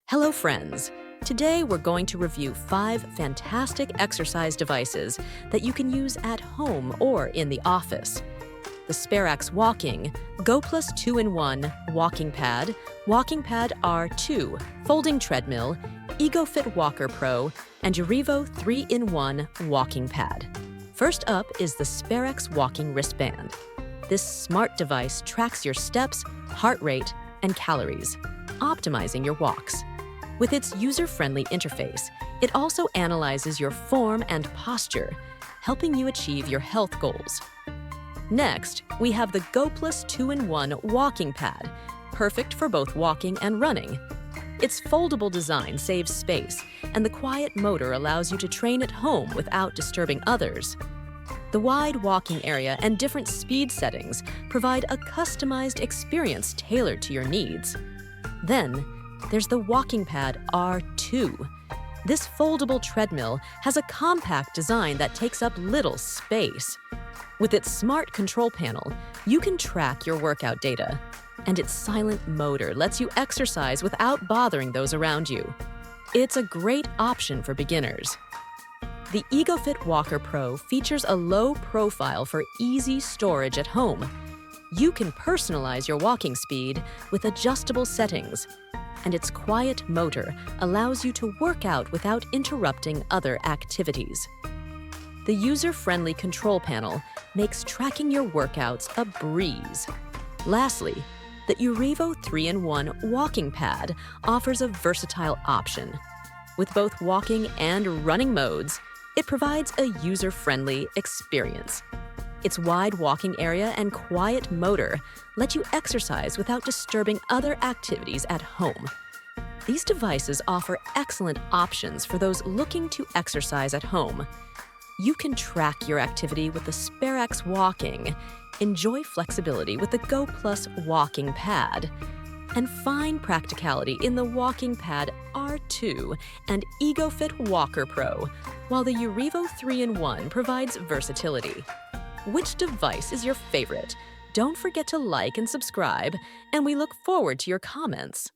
Hello, friends. Today, we're going to review 5 fantastic exercise devices that you can use at home or in the office. The Sperax Goplus 2-in-1 Walking Pad, WalkingPad R2 Folding Treadmill, Egofit Walker Pro, and Urevo 3-in-1 Walking Pad. First up is the Sperax Walking Wristband. This smart device tracks your steps, heart rate, and calories, optimizing your walks. With its user-friendly interface, it also analyzes your form and posture, helping you achieve your health goals. Next, we have the Goplus 2-in-1 Walking Pad, perfect for both walking and running. Its foldable design saves space, and the quiet motor allows you to train at home without disturbing others. The wide walking area and different speed settings provide a customized experience tailored to your needs. Then, there's the WalkingPad R2. This foldable treadmill has a compact design that takes up little space. With its smart control panel, you can track your workout data, and its silent motor lets you exercise without bothering those around you. It's a great option for beginners. The Egofit Walker Pro features a low profile for easy storage at home. You can personalize your walking speed with adjustable settings, and its quiet motor allows you to work out without interrupting other activities. The user-friendly control panel makes tracking your workouts a breeze. Lastly, the Urevo 3-in-1 Walking Pad offers a versatile option. With both walking and running modes, it provides a user-friendly experience. Its wide walking area and quiet motor let you exercise without disturbing other activities at home. These devices offer excellent options for those looking to exercise at home. You can track your activity with the Sperax Walking, enjoy flexibility with the Goplus Walking Pad, and find practicality in the WalkingPad R2 and Egofit Walker Pro, while the Urevo 3-in-1 provides versatility. Which device is your favorite? Don't forget to like and subscribe, and we look forward to your comments.